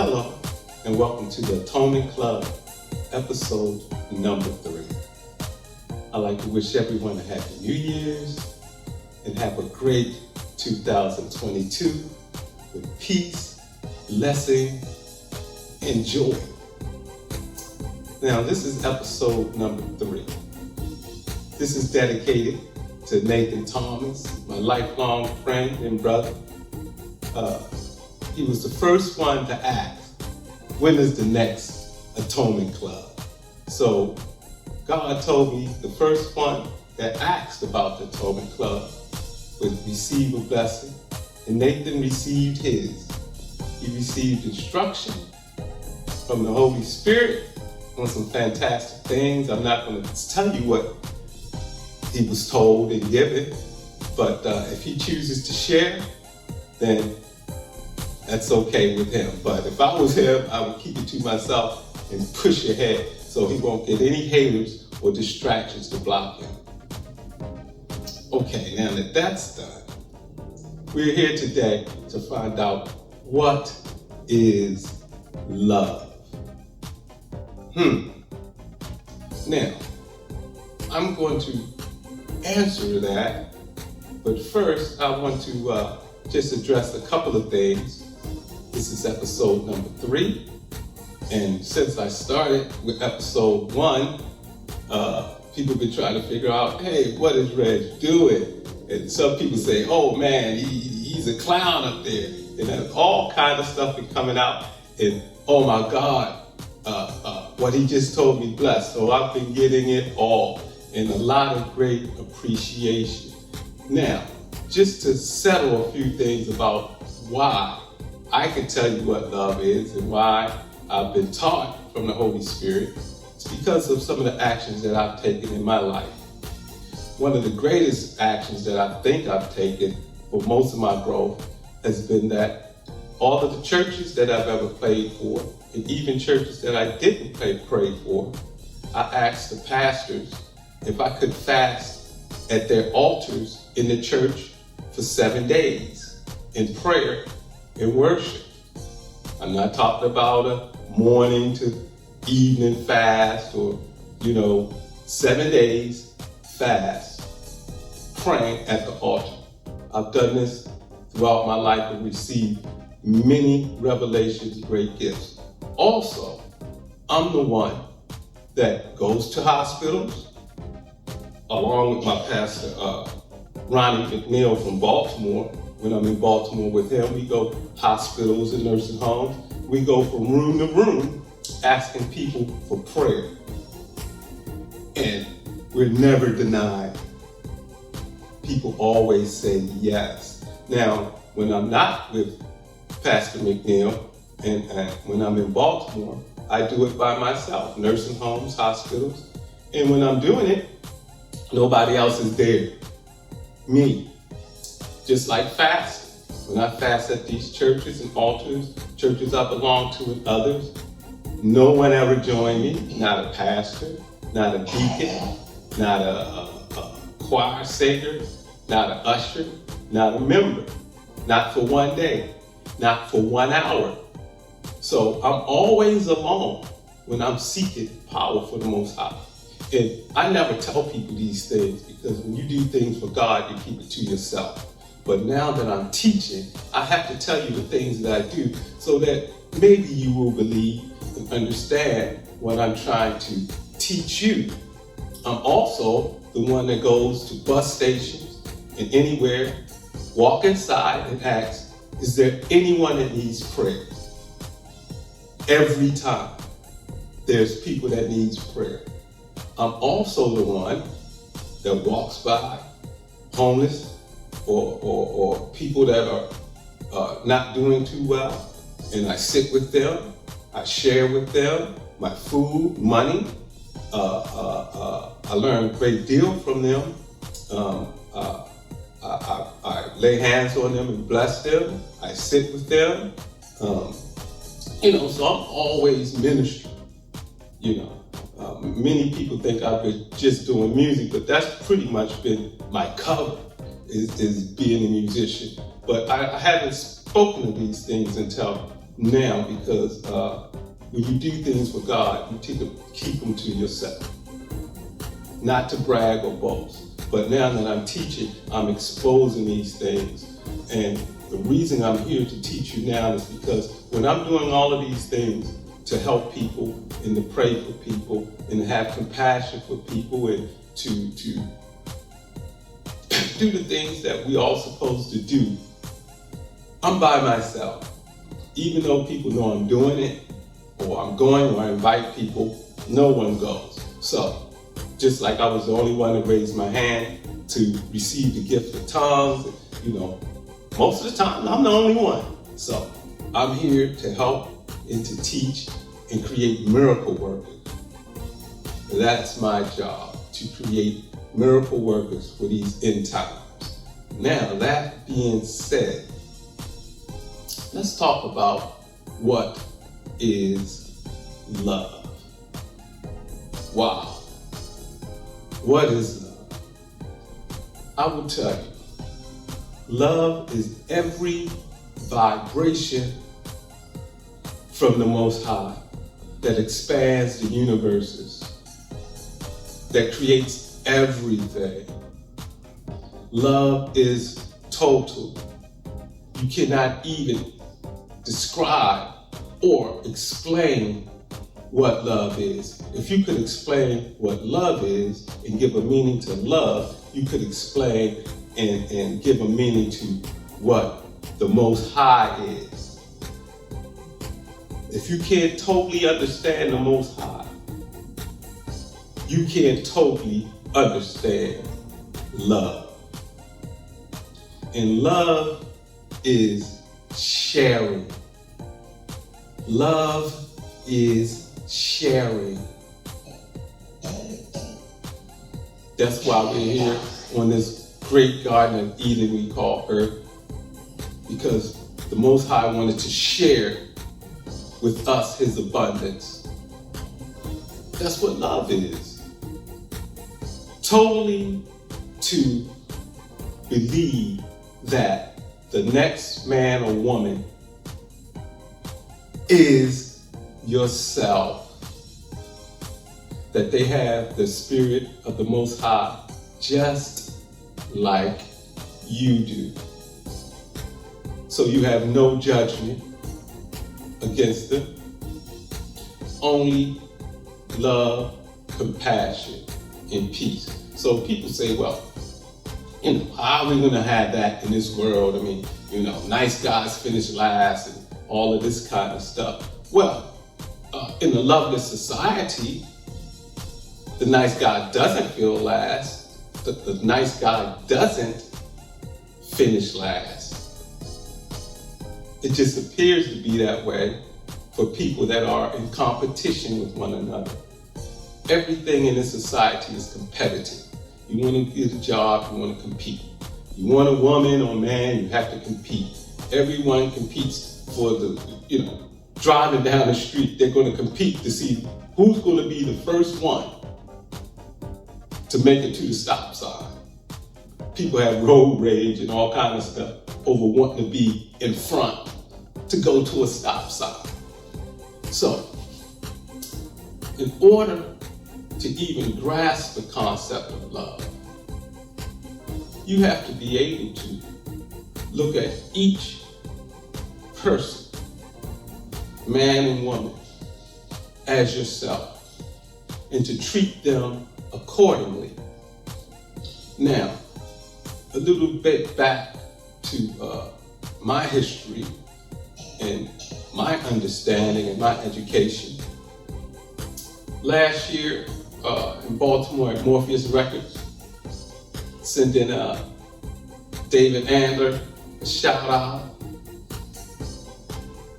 Hello, and welcome to the Atonement Club, episode number 3. I'd like to wish everyone a happy New Year's and have a great 2022 with peace, blessing, and joy. Now, this is episode number 3. This is dedicated to Nathan Thomas, my lifelong friend and brother. He was the first one to ask, when is the next Atonement Club? So God told me the first one that asked about the Atonement Club would receive a blessing, and Nathan received his. He received instruction from the Holy Spirit on some fantastic things. I'm not going to tell you what he was told and given, but if he chooses to share, then that's okay with him. But if I was him, I would keep it to myself and push ahead so he won't get any haters or distractions to block him. Okay, now that that's done, we're here today to find out what is love. Now, I'm going to answer that, but first I want to just address a couple of things. This is episode number 3, and since I started with episode 1, people have been trying to figure out, hey, what is Reg doing? And some people say, oh man, he's a clown up there. And then all kind of stuff been coming out, and oh my God, what he just told me blessed. So I've been getting it all, and a lot of great appreciation. Now, just to settle a few things about why I can tell you what love is and why I've been taught from the Holy Spirit, it's because of some of the actions that I've taken in my life. One of the greatest actions that I think I've taken for most of my growth has been that all of the churches that I've ever played for, and even churches that I didn't pray for, I asked the pastors if I could fast at their altars in the church for 7 days in prayer and worship. I'm not talking about a morning to evening fast or, 7 days fast, praying at the altar. I've done this throughout my life and received many revelations, great gifts. Also, I'm the one that goes to hospitals, along with my pastor, Ronnie McNeil from Baltimore. When I'm in Baltimore with him, we go hospitals and nursing homes. We go from room to room asking people for prayer. And we're never denied. People always say yes. Now, when I'm not with Pastor McNeil and when I'm in Baltimore, I do it by myself, nursing homes, hospitals. And when I'm doing it, nobody else is there. Me. Just like fasting. When I fast at these churches and altars, churches I belong to and others, no one ever joined me. Not a pastor, not a deacon, not a choir singer, not an usher, not a member. Not for 1 day, not for 1 hour. So I'm always alone when I'm seeking power for the Most High. And I never tell people these things because when you do things for God, you keep it to yourself. But now that I'm teaching, I have to tell you the things that I do so that maybe you will believe and understand what I'm trying to teach you. I'm also the one that goes to bus stations and anywhere, walk inside and ask, is there anyone that needs prayer? Every time there's people that needs prayer. I'm also the one that walks by homeless or people that are not doing too well, and I sit with them, I share with them my food, money. I learn a great deal from them. I lay hands on them and bless them. I sit with them. So I'm always ministering. Many people think I've been just doing music, but that's pretty much been my cover, is being a musician. But I haven't spoken of these things until now because when you do things for God, you keep them to yourself. Not to brag or boast. But now that I'm teaching, I'm exposing these things. And the reason I'm here to teach you now is because when I'm doing all of these things to help people and to pray for people and to have compassion for people and to do the things that we all supposed to do, I'm by myself. Even though people know I'm doing it, or I'm going, or I invite people, no one goes. So, just like I was the only one to raise my hand to receive the gift of tongues, most of the time I'm the only one. So, I'm here to help and to teach and create miracle workers. That's my job, to create miracle workers for these end times. Now, that being said, let's talk about what is love. Wow. What is love? I will tell you, love is every vibration from the Most High that expands the universes, that creates everything. Love is total. You cannot even describe or explain what love is. If you could explain what love is and give a meaning to love, you could explain and give a meaning to what the Most High is. If you can't totally understand the Most High, you can't totally understand love. And love is sharing. Love is sharing. That's why we're here on this great Garden of Eden we call Earth, because the Most High wanted to share with us His abundance. That's what love is. Totally to believe that the next man or woman is yourself. That they have the Spirit of the Most High just like you do. So you have no judgment against them. Only love, compassion, and peace. So people say, well, how are we going to have that in this world? I mean, nice guys finish last and all of this kind of stuff. Well, in a loveless society, the nice guy doesn't feel last. The nice guy doesn't finish last. It just appears to be that way for people that are in competition with one another. Everything in this society is competitive. You want to get a job, you want to compete. You want a woman or man, you have to compete. Everyone competes for the, driving down the street, they're going to compete to see who's going to be the first one to make it to the stop sign. People have road rage and all kinds of stuff over wanting to be in front to go to a stop sign. So, in order to even grasp the concept of love, you have to be able to look at each person, man and woman, as yourself, and to treat them accordingly. Now, a little bit back to my history and my understanding and my education. Last year in Baltimore at Morpheus Records, sending David Andler a shout out.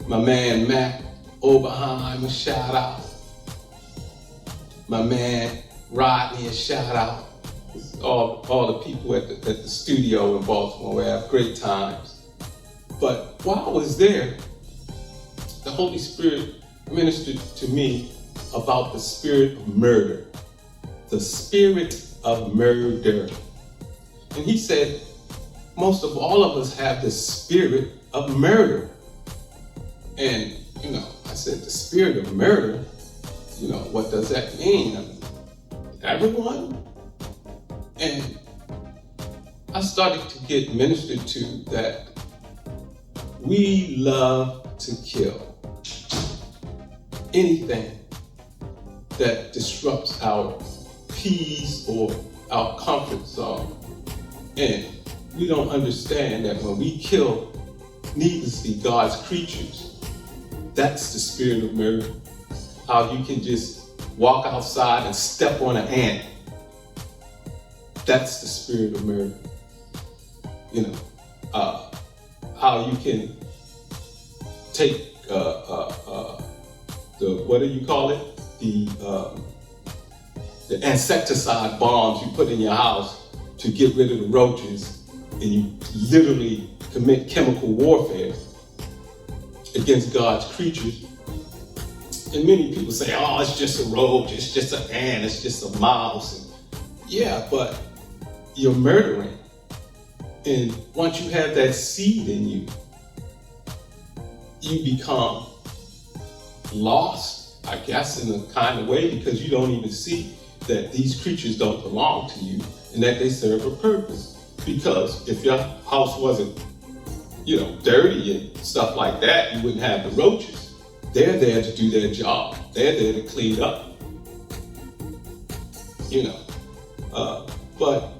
My man Mac Oberheim a shout out. My man Rodney a shout out. All the people at the studio in Baltimore, we have great times. But while I was there, the Holy Spirit ministered to me about the spirit of murder. The spirit of murder. And he said, most of all of us have the spirit of murder. And, I said, the spirit of murder, what does that mean? I mean, everyone? And I started to get ministered to that we love to kill anything that disrupts our peace or our comfort zone. And we don't understand that when we kill needlessly God's creatures, that's the spirit of murder. How you can just walk outside and step on an ant. That's the spirit of murder. How you can take what do you call it? The insecticide bombs you put in your house to get rid of the roaches, and you literally commit chemical warfare against God's creatures. And many people say, oh, it's just a roach, it's just an ant, it's just a mouse. And yeah, but you're murdering. And once you have that seed in you, you become lost, I guess, in a kind of way, because you don't even see that these creatures don't belong to you and that they serve a purpose. Because if your house wasn't, dirty and stuff like that, you wouldn't have the roaches. They're there to do their job. They're there to clean up. But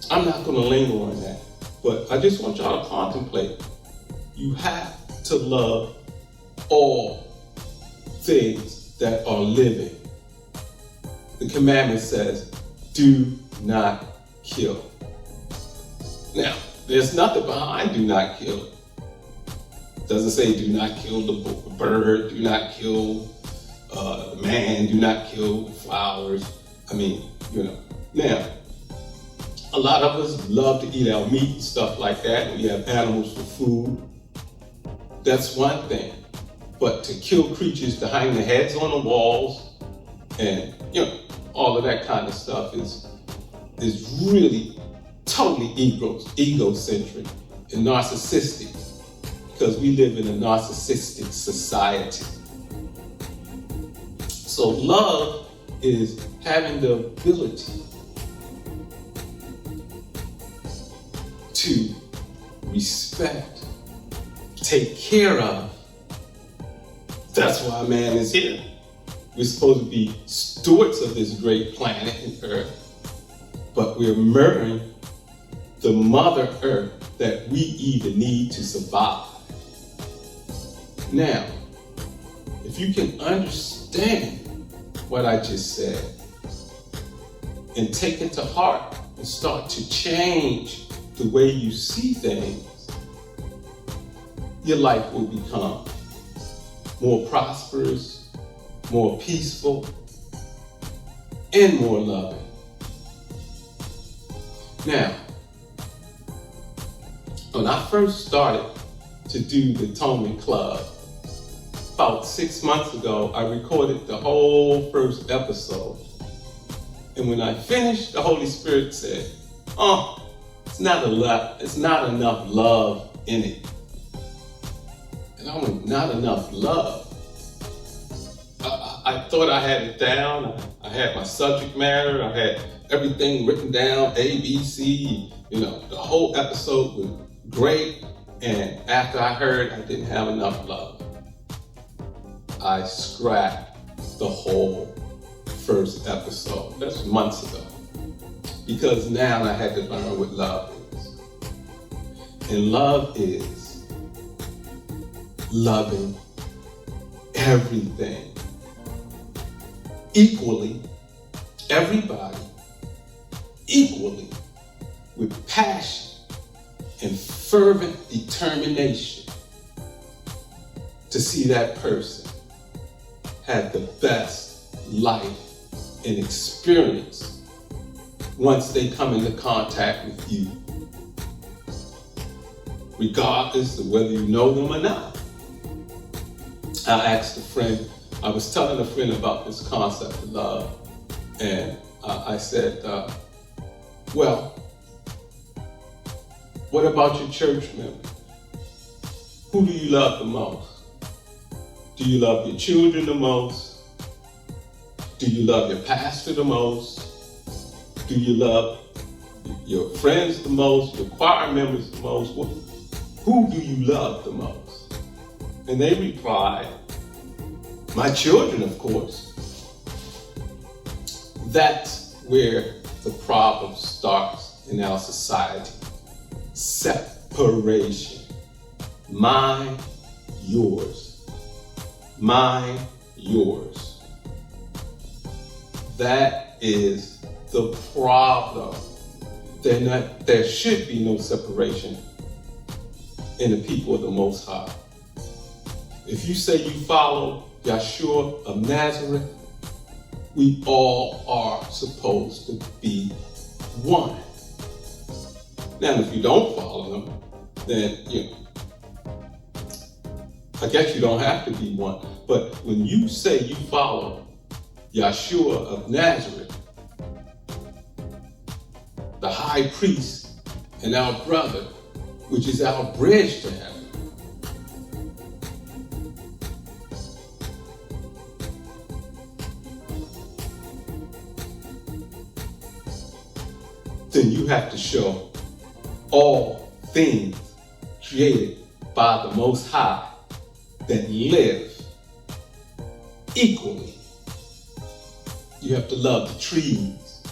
I'm not going to linger on that. But I just want y'all to contemplate. You have to love all things that are living. The commandment says, do not kill. Now, there's nothing behind do not kill. It doesn't say do not kill the bird, do not kill the man, do not kill flowers. Now, a lot of us love to eat our meat and stuff like that, and we have animals for food. That's one thing. But to kill creatures, to hang their heads on the walls, and all of that kind of stuff is really totally egocentric and narcissistic, because we live in a narcissistic society. So love is having the ability to respect, take care of. That's why man is here. We're supposed to be stewards of this great planet and earth, but we're murdering the mother earth that we even need to survive. Now, if you can understand what I just said and take it to heart and start to change the way you see things, your life will become more prosperous, more peaceful, and more loving. Now, when I first started to do the Atonement Club, about 6 months ago, I recorded the whole first episode. And when I finished, the Holy Spirit said, it's not enough love in it. And I went, not enough love? I thought I had it down. I had my subject matter. I had everything written down, A, B, C. The whole episode was great. And after I heard I didn't have enough love, I scrapped the whole first episode. That's months ago. Because now I had to learn what love is. And love is loving everything equally, everybody equally, with passion and fervent determination to see that person have the best life and experience once they come into contact with you, regardless of whether you know them or not. I was telling a friend about this concept of love, and I said, well, what about your church members? Who do you love the most? Do you love your children the most? Do you love your pastor the most? Do you love your friends the most, your choir members the most? Who do you love the most? And they replied, my children, of course. That's where the problem starts in our society. Separation. Mine, yours. Mine, yours. That is the problem. There should be no separation in the people of the Most High. If you say you follow Yeshua of Nazareth, we all are supposed to be one. Now, if you don't follow them, then I guess you don't have to be one. But when you say you follow Yeshua of Nazareth, the high priest and our brother, which is our bridge to heaven, then you have to show all things created by the Most High that live equally. You have to love the trees.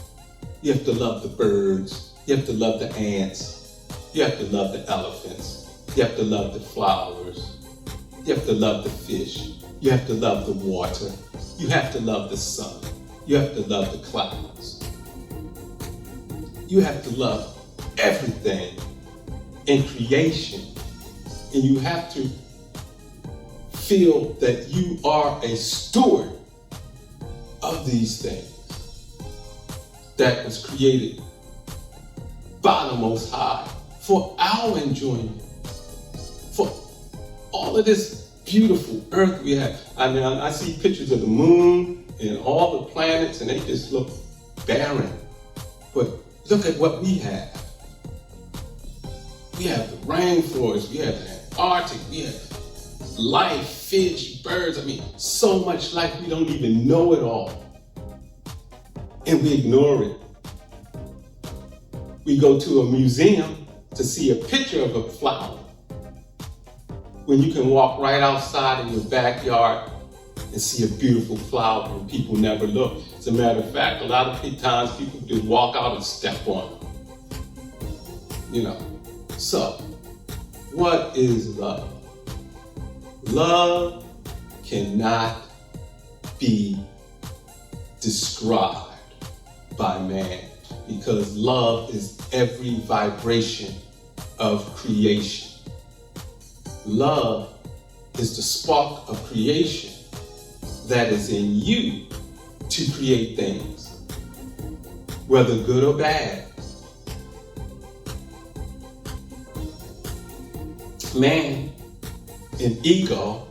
You have to love the birds. You have to love the ants. You have to love the elephants. You have to love the flowers. You have to love the fish. You have to love the water. You have to love the sun. You have to love the clouds. You have to love everything in creation. And you have to feel that you are a steward of these things that was created by the Most High for our enjoyment, for all of this beautiful earth we have. I mean, I see pictures of the moon and all the planets, and they just look barren. But look at what we have. We have the rainforest, we have the Antarctic, we have life, fish, birds. I mean, so much life, we don't even know it all. And we ignore it. We go to a museum to see a picture of a flower, when you can walk right outside in your backyard and see a beautiful flower and people never look. As a matter of fact, a lot of times people just walk out and step on them. So, what is love? Love cannot be described by man, because love is every vibration of creation. Love is the spark of creation that is in you to create things, whether good or bad. Man, in ego,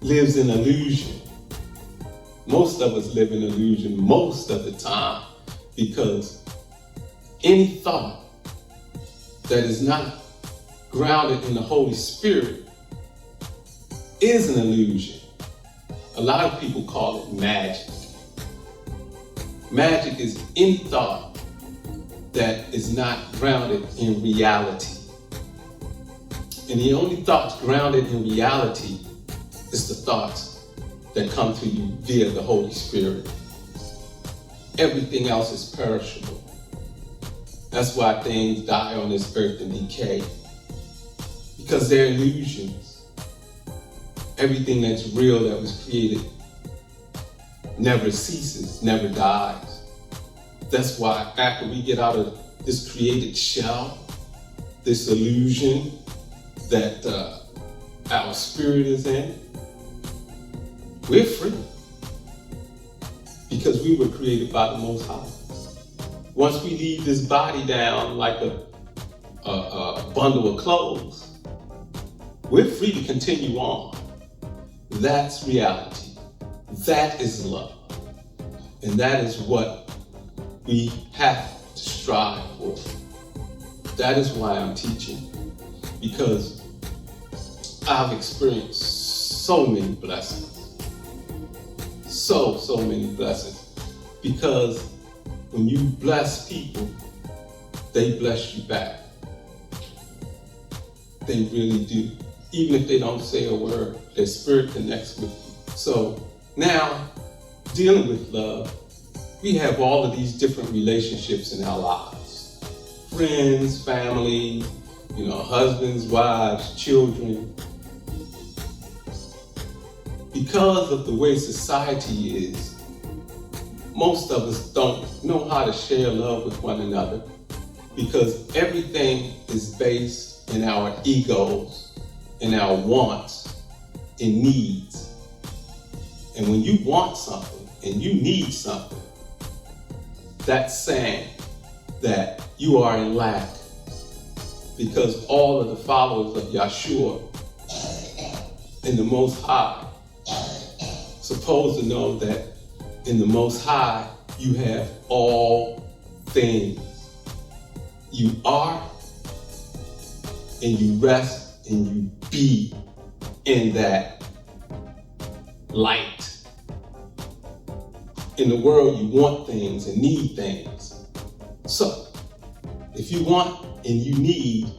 lives in illusion. Most of us live in illusion most of the time, because any thought that is not grounded in the Holy Spirit is an illusion. A lot of people call it magic. Magic is any thought that is not grounded in reality. And the only thoughts grounded in reality is the thoughts that come to you via the Holy Spirit. Everything else is perishable. That's why things die on this earth and decay, because they're illusions. Everything that's real, that was created, never ceases, never dies. That's why after we get out of this created shell, this illusion that our spirit is in, we're free, because we were created by the Most High. Once we leave this body down like a bundle of clothes, we're free to continue on. That's reality. That is love. And that is what we have to strive for. That is why I'm teaching, because I've experienced so many blessings. So many blessings. Because when you bless people, they bless you back. They really do. Even if they don't say a word, their spirit connects with you. So now, dealing with love, we have all of these different relationships in our lives. Friends, family, husbands, wives, children. Because of the way society is, most of us don't know how to share love with one another because everything is based in our egos, in our wants and needs. And when you want something and you need something, that's saying that you are in lack, because all of the followers of Yahshua in the Most High supposed to know that in the Most High you have all things. You are, and you rest, and you be in that light. In the world, you want things and need things. So, if you want and you need,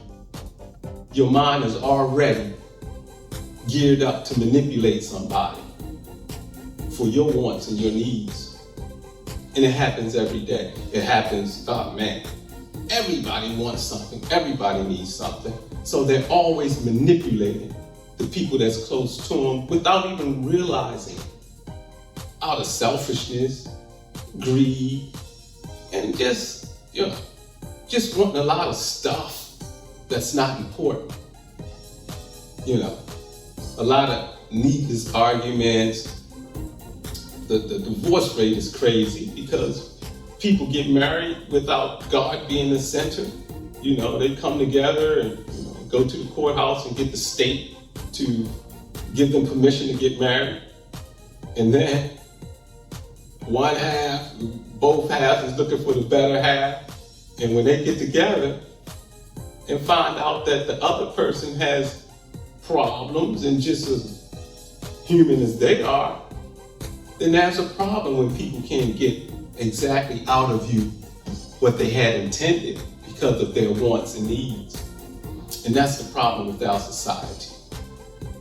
your mind is already geared up to manipulate somebody for your wants and your needs. And it happens every day. It happens, everybody wants something. Everybody needs something. So they're always manipulating the people that's close to them without even realizing, out of selfishness, greed, and just wanting a lot of stuff that's not important. A lot of needless arguments. The divorce rate is crazy because people get married without God being the center. They come together and go to the courthouse and get the state to give them permission to get married. And then both halves is looking for the better half. And when they get together and find out that the other person has problems and just as human as they are, then there's a problem when people can't get exactly out of you what they had intended because of their wants and needs. And that's the problem with our society.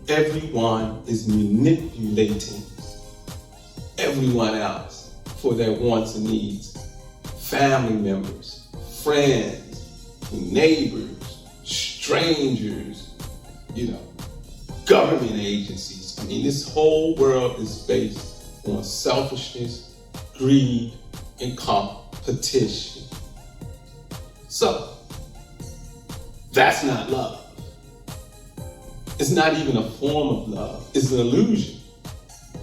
Everyone is manipulating everyone else for their wants and needs. Family members, friends, neighbors, strangers, government agencies. This whole world is based on selfishness, greed, and competition. So, that's not love. It's not even a form of love. It's an illusion.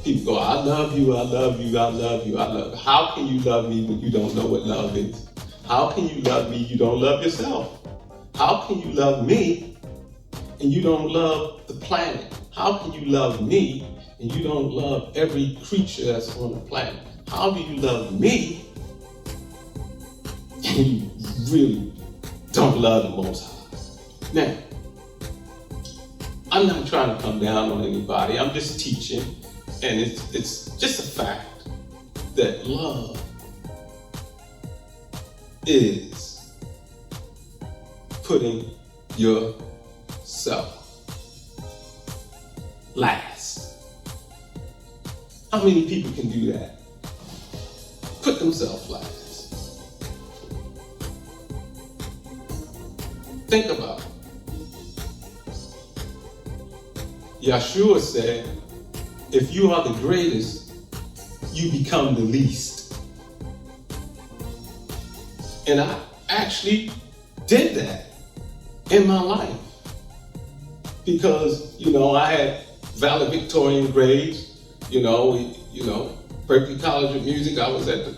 People go, I love you, I love you, I love you, I love you. How can you love me when you don't know what love is? How can you love me, you don't love yourself? How can you love me and you don't love the planet? How can you love me and you don't love every creature that's on the planet? How do you love me and you really don't love the Most High? Now, I'm not trying to come down on anybody. I'm just teaching, and it's just a fact that love is putting yourself last. How many people can do that? Put themselves last. Think about it. Yahshua said, if you are the greatest, you become the least. And I actually did that in my life. Because, I had valedictorian grades, Berkeley College of Music, I was at the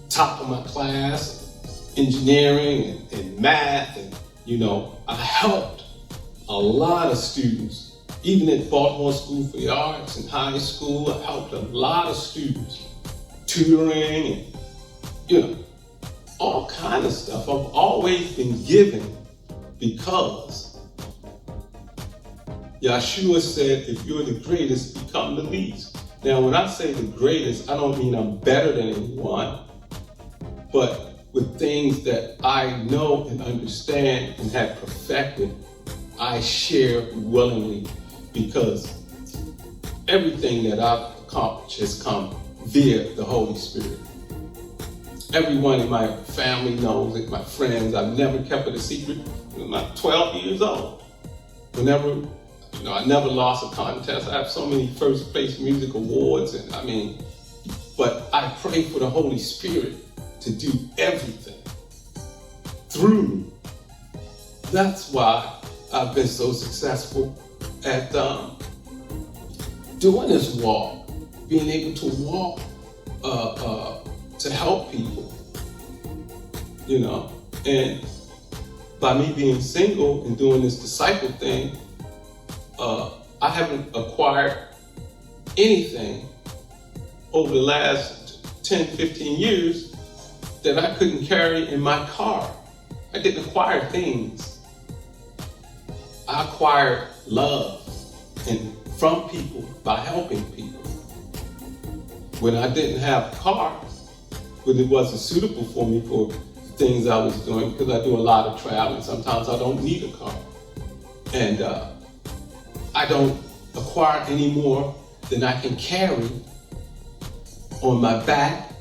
top of my class, engineering and math, and, I helped a lot of students. Even at Baltimore School for the Arts in high school, I helped a lot of students, tutoring and, all kind of stuff. I've always been giving because Yeshua said, if you're the greatest, become the least. Now, when I say the greatest, I don't mean I'm better than anyone, but with things that I know and understand and have perfected, I share willingly, because everything that I've accomplished has come via the Holy Spirit. Everyone in my family knows it, my friends. I've never kept it a secret. I'm 12 years old. Whenever, I never lost a contest. I have so many first place music awards, but I pray for the Holy Spirit to do everything through me. That's why I've been so successful at doing this walk, being able to walk to help people, and by me being single and doing this disciple thing, I haven't acquired anything over the last 10, 15 years that I couldn't carry in my car. I didn't acquire things. I acquired love and from people by helping people. When I didn't have a car, when it wasn't suitable for me for the things I was doing, because I do a lot of traveling, sometimes I don't need a car. And I don't acquire any more than I can carry on my back,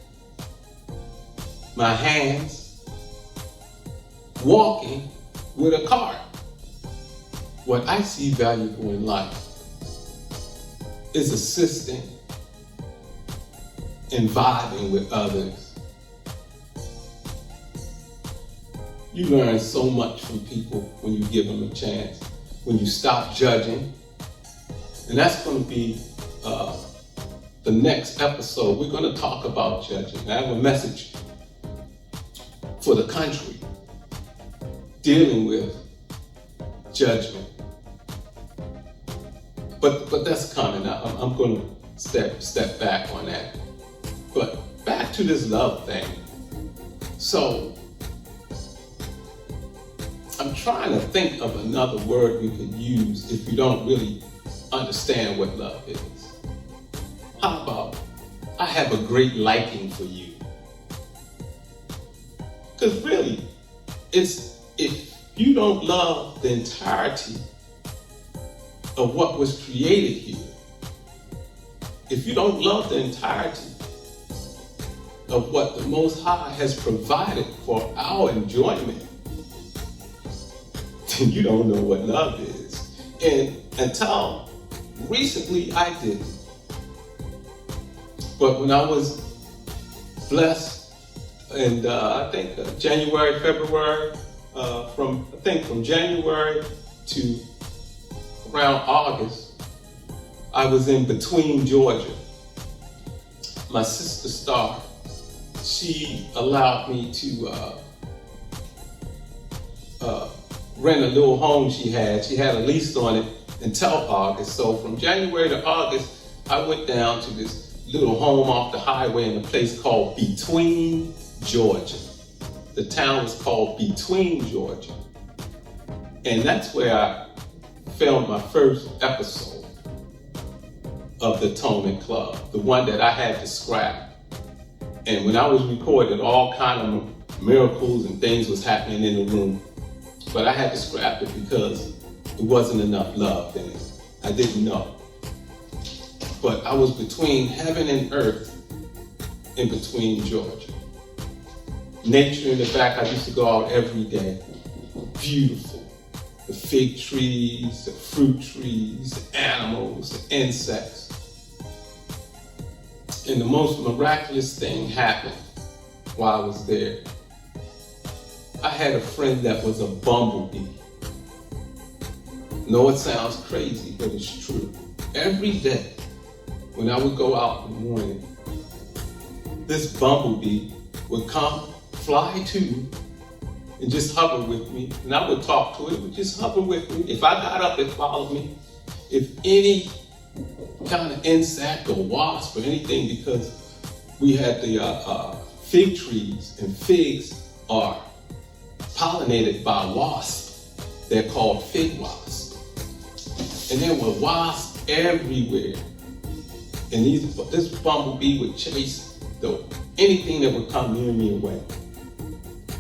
my hands, walking with a cart. What I see valuable in life is assisting and vibing with others. You learn so much from people when you give them a chance, when you stop judging. And that's going to be the next episode. We're going to talk about judging. I have a message for the country dealing with judgment. But that's coming up. I'm going to step back on that. But back to this love thing. So I'm trying to think of another word we could use if you don't really understand what love is. How about, I have a great liking for you? Because really, it's if you don't love the entirety of what was created here, if you don't love the entirety of what the Most High has provided for our enjoyment, then you don't know what love is. And until recently, I didn't. But when I was blessed, and I think January, February, from January to around August, I was in between Georgia. My sister Star, she allowed me to rent a little home she had. She had a lease on it until August. So from January to August, I went down to this little home off the highway in a place called Between, Georgia. The town was called Between, Georgia. And that's where I filmed my first episode of the Atonement Club, the one that I had to scrap. And when I was recording, all kind of miracles and things was happening in the room. But I had to scrap it because it wasn't enough love in it. I didn't know. But I was between heaven and earth in Between, Georgia. Nature in the back, I used to go out every day. Beautiful. The fig trees, the fruit trees, the animals, the insects. And the most miraculous thing happened while I was there. I had a friend that was a bumblebee. No, it sounds crazy, but it's true. Every day, when I would go out in the morning, this bumblebee would come, fly to, and just hover with me. And I would talk to it, it would just hover with me. If I got up, it followed me. If any kind of insect or wasp or anything, because we had the fig trees, and figs are pollinated by wasps. They're called fig wasps. and there were wasps everywhere. And this bumblebee would chase anything that would come near me away.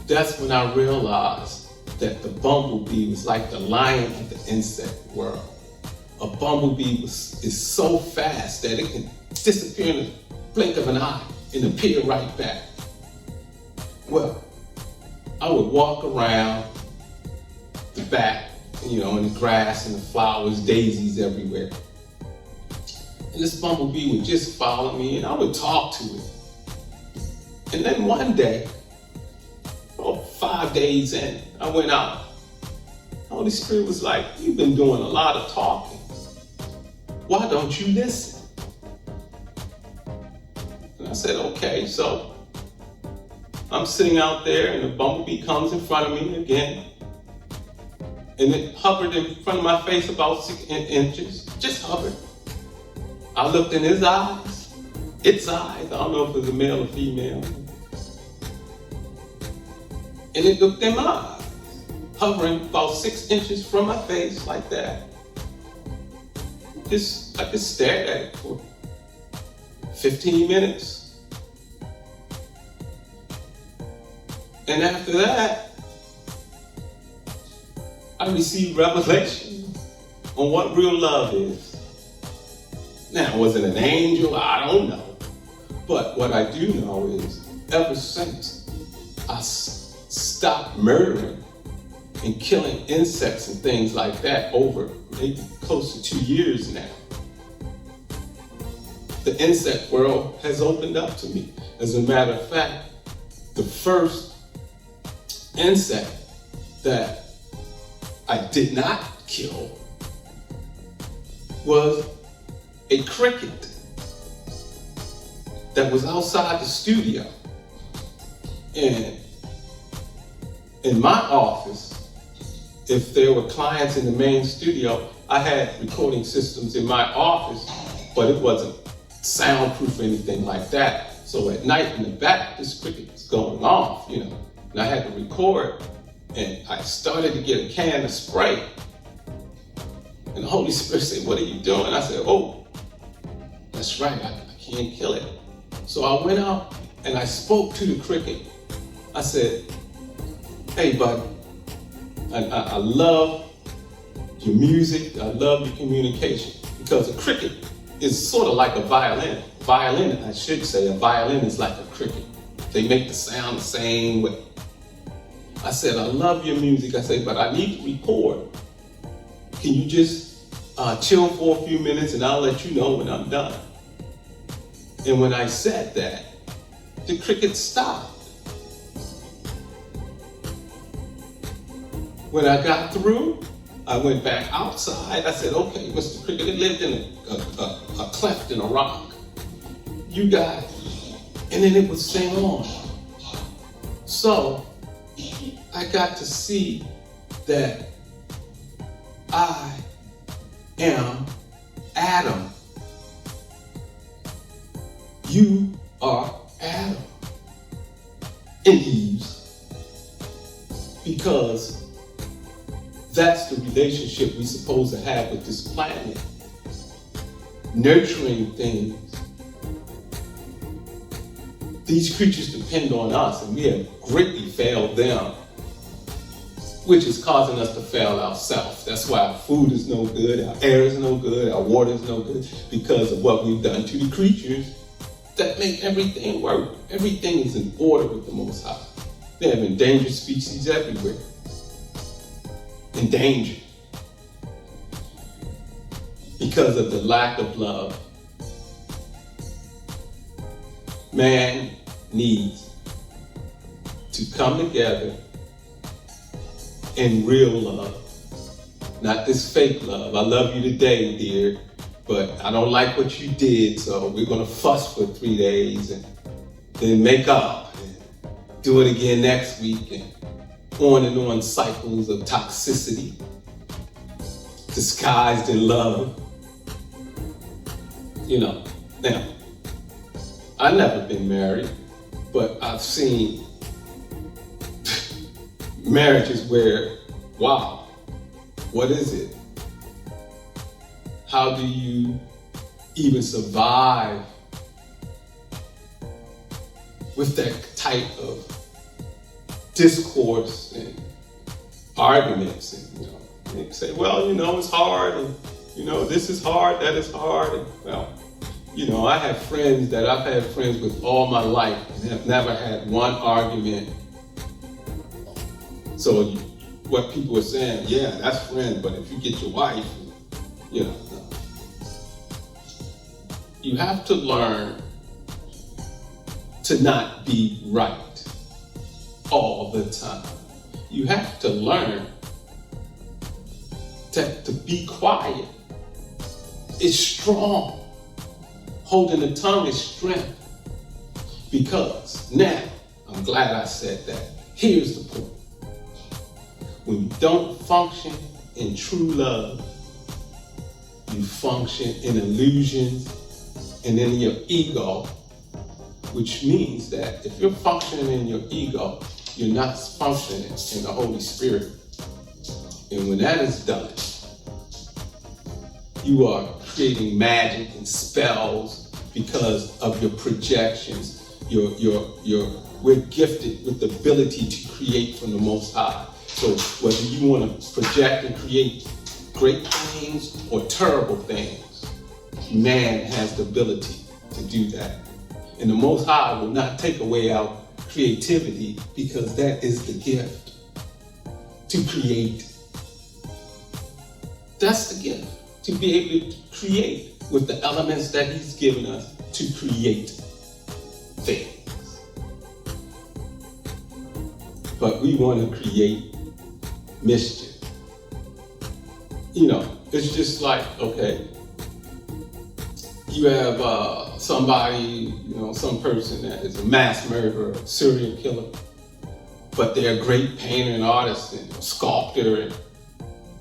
That's when I realized that the bumblebee was like the lion of the insect world. A bumblebee is so fast that it can disappear in the blink of an eye and appear right back. Well, I would walk around the back, in the grass and the flowers, daisies everywhere. And this bumblebee would just follow me and I would talk to it. And then one day, 5 days in, I went out. The Holy Spirit was like, "You've been doing a lot of talking. Why don't you listen?" And I said, "Okay." So I'm sitting out there and the bumblebee comes in front of me again. And it hovered in front of my face about 6 inches, just hovered. I looked in its eyes, I don't know if it was a male or female. And it looked in my eyes, hovering about 6 inches from my face like that. I just stared at it for 15 minutes. And after that, I received revelation on what real love is. Now, was it an angel? I don't know. But what I do know is, ever since I stopped murdering and killing insects and things like that over maybe close to 2 years now, the insect world has opened up to me. As a matter of fact, the first insect that I did not kill was a cricket that was outside the studio. And in my office, if there were clients in the main studio, I had recording systems in my office, but it wasn't soundproof or anything like that. So at night in the back, this cricket was going off, and I had to record. And I started to get a can of spray. And the Holy Spirit said, "What are you doing?" I said, "Oh, that's right, I can't kill it." So I went out and I spoke to the cricket. I said, "Hey, bud, I love your music, I love your communication." Because a cricket is sort of like a violin. A violin is like a cricket. They make the sound the same way. I said, "I love your music." I said, "But I need to record. Can you just chill for a few minutes and I'll let you know when I'm done?" And when I said that, the cricket stopped. When I got through, I went back outside. I said, "Okay, Mr. Cricket," it lived in a cleft in a rock. "You got it." And then it would sing on. So I got to see that I am Adam. You are Adam and Eve. Because that's the relationship we're supposed to have with this planet. Nurturing things. These creatures depend on us, and we have greatly failed them, which is causing us to fail ourselves. That's why our food is no good, our air is no good, our water is no good, because of what we've done to the creatures that make everything work. Everything is in order with the Most High. They have endangered species everywhere. Endangered. Because of the lack of love. Man needs to come together in real love. Not this fake love. I love you today, dear, but I don't like what you did, so we're gonna fuss for 3 days and then make up and do it again next week, and on cycles of toxicity disguised in love. Now, I've never been married, but I've seen marriages where, wow, what is it? How do you even survive with that type of discourse and arguments? And, they say, well, it's hard, and, this is hard, that is hard. And, well, I've had friends with all my life and have never had one argument. So what people are saying, yeah, that's friends, but if you get your wife, no. You have to learn to not be right all the time. You have to learn to be quiet. It's strong. Holding the tongue is strength. Because now, I'm glad I said that. Here's the point. When you don't function in true love, you function in illusions and in your ego, which means that if you're functioning in your ego, you're not functioning in the Holy Spirit. And when that is done, you are creating magic and spells because of your projections. We're gifted with the ability to create from the Most High. So whether you want to project and create great things or terrible things, man has the ability to do that. And the Most High will not take away our creativity, because that is the gift, to create. That's the gift, to be able to create with the elements that He's given us to create things. But we want to create mischief. It's just like, okay, you have somebody, some person that is a mass murderer, a serial killer, but they're a great painter and artist and a sculptor. And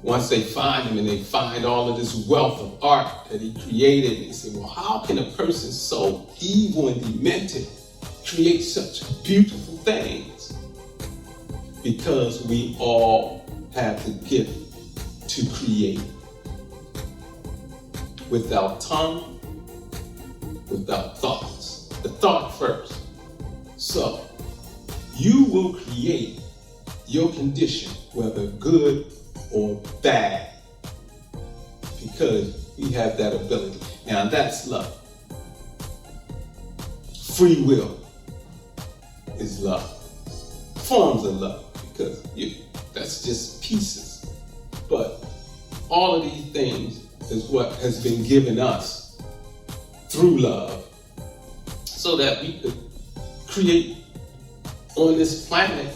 once they find him and they find all of this wealth of art that he created, they say, well, how can a person so evil and demented create such beautiful things? Because we all have the gift to create. Without tongue, without thoughts. The thought first. So, you will create your condition, whether good or bad, because we have that ability. Now that's love. Free will is love. Forms of love, because that's just pieces. But all of these things is what has been given us through love, so that we could create on this planet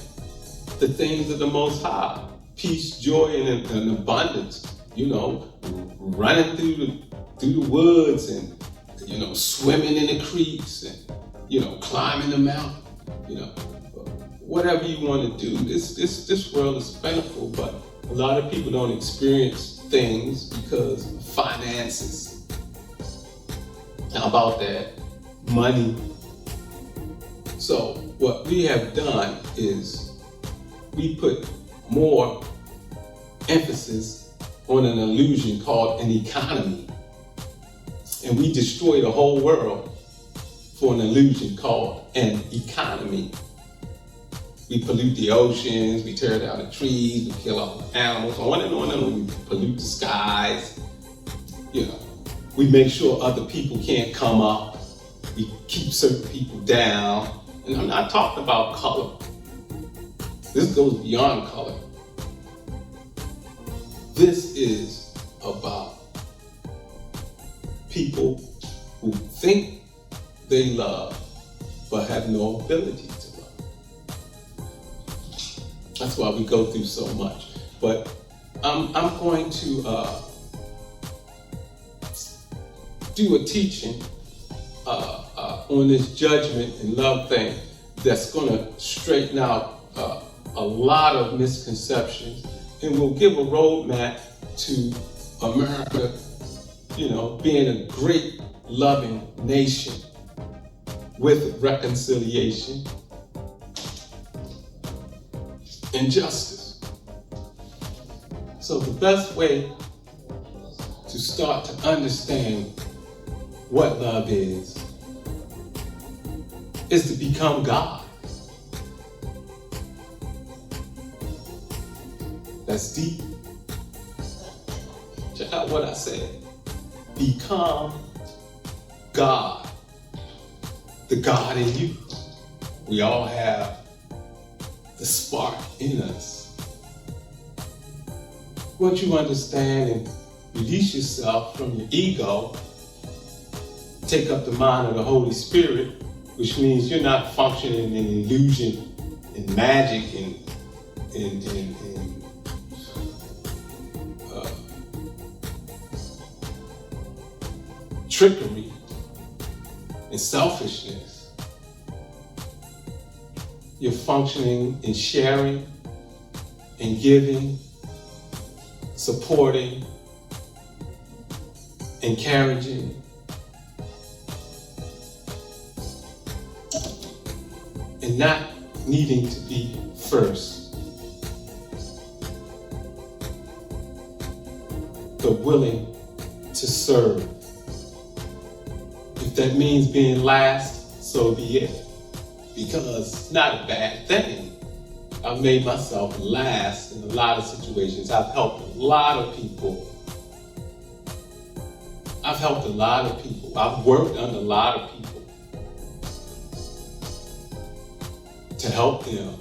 the things of the Most High. Peace, joy, and abundance. Running through the woods, and swimming in the creeks, and climbing the mountain. Whatever you want to do. This world is plentiful, but a lot of people don't experience things because of finances. How about that? Money. So what we have done is we put more emphasis on an illusion called an economy. And we destroy the whole world for an illusion called an economy. We pollute the oceans, we tear down the trees, we kill all the animals, on and on and on. We pollute the skies. We make sure other people can't come up. We keep certain people down. And I'm not talking about color. This goes beyond color. This is about people who think they love but have no ability to love. That's why we go through so much. But I'm going to do a teaching on this judgment and love thing that's going to straighten out a lot of misconceptions, and will give a roadmap to America, being a great, loving nation with reconciliation and justice. So the best way to start to understand what love is to become God. That's deep. Check out what I said. Become God. The God in you. We all have the spark in us. Once you understand and release yourself from your ego, take up the mind of the Holy Spirit, which means you're not functioning in illusion and magic and trickery and selfishness. You're functioning in sharing and giving, supporting, encouraging, and not needing to be first, but willing to serve. If that means being last, so be it. Because it's not a bad thing. I've made myself last in a lot of situations. I've helped a lot of people. I've worked under a lot of people to help them,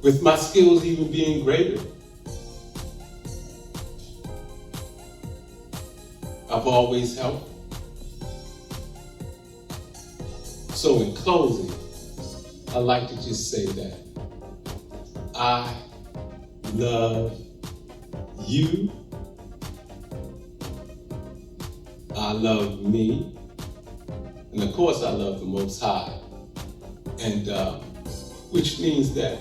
with my skills even being greater. I've always helped. So in closing, I'd like to just say that I love you. I love me. And of course I love the Most High. And which means that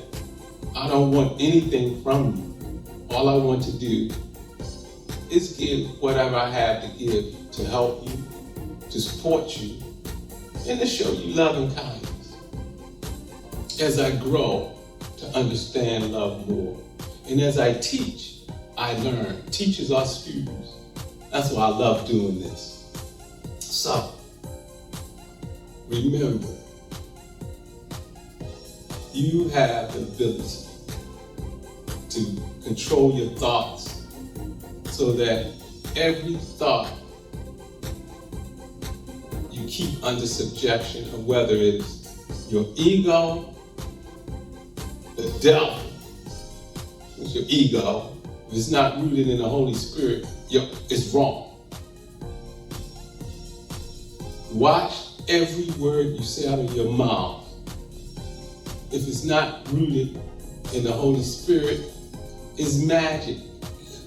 I don't want anything from you. All I want to do is give whatever I have to give to help you, to support you, and to show you love and kindness. As I grow to understand love more, and as I teach, I learn. Teachers are students. That's why I love doing this. So, remember, you have the ability to control your thoughts so that every thought you keep under subjection of, whether it's your ego, the devil, it's your ego. If it's not rooted in the Holy Spirit, it's wrong. Watch every word you say out of your mouth. If it's not rooted in the Holy Spirit, it's magic,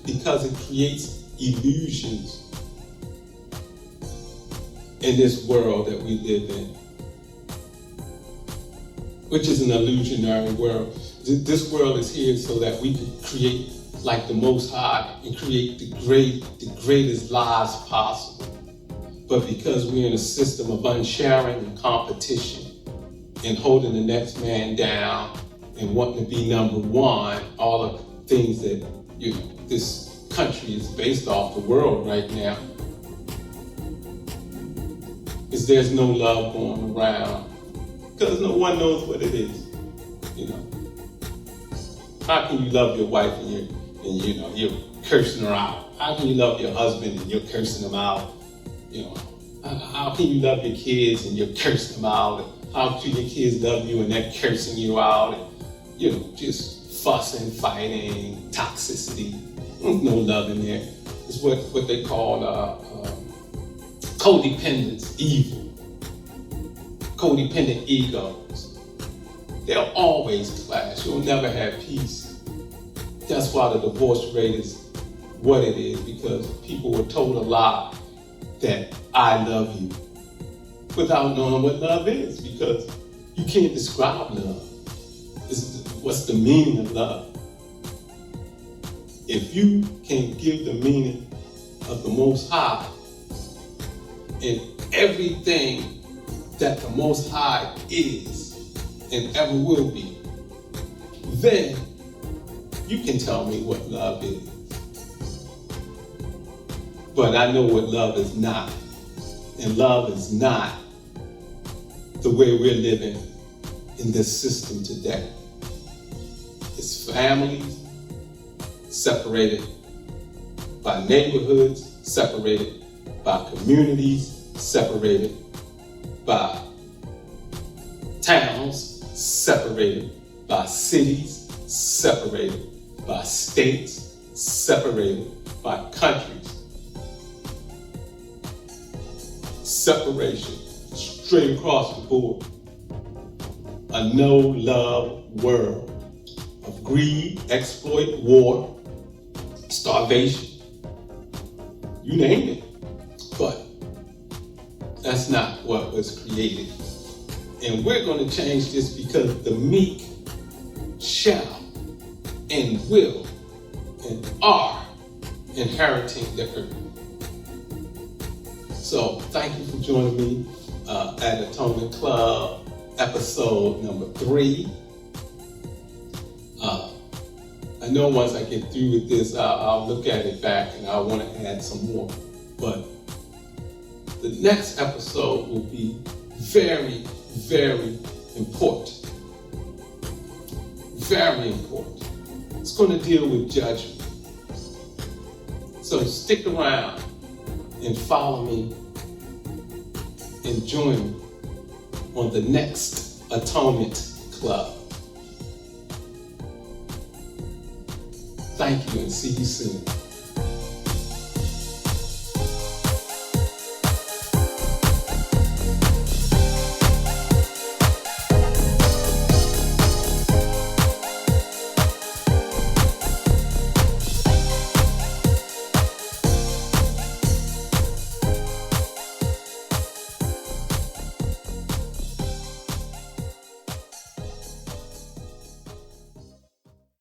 because it creates illusions in this world that we live in, which is an illusionary world. This world is here so that we can create like the Most High and create the greatest lives possible. But because we're in a system of unsharing and competition and holding the next man down and wanting to be number one, all of the things that this country is based off the world right now, is there's no love going around, because no one knows what it is. How can you love your wife and you're cursing her out? How can you love your husband and you're cursing him out? How can you love your kids and you're cursing them out? How can your kids love you and they're cursing you out? And, just fussing, fighting, toxicity. There's no love in there. It's what they call codependence, evil. Codependent egos. They'll always clash. You'll never have peace. That's why the divorce rate is what it is, because people were told a lie that I love you without knowing what love is, because you can't describe love. What's the meaning of love? If you can give the meaning of the Most High in everything that the Most High is and ever will be, then you can tell me what love is. But I know what love is not. And love is not the way we're living in this system today. It's families separated by neighborhoods, separated by communities, separated by towns, separated by cities, separated by states, separated by countries. Separation straight across the board. A no-love world of greed, exploit, war, starvation. You name it. But that's not what was created. And we're going to change this because the meek shall and will and are inheriting the earth. So thank you for joining me at Atonement Club, episode number 3. I know once I get through with this, I'll look at it back and I want to add some more. But the next episode will be very, very important. Very important. It's going to deal with judgment. So stick around and follow me and join me on the next Atonement Club. Thank you and see you soon.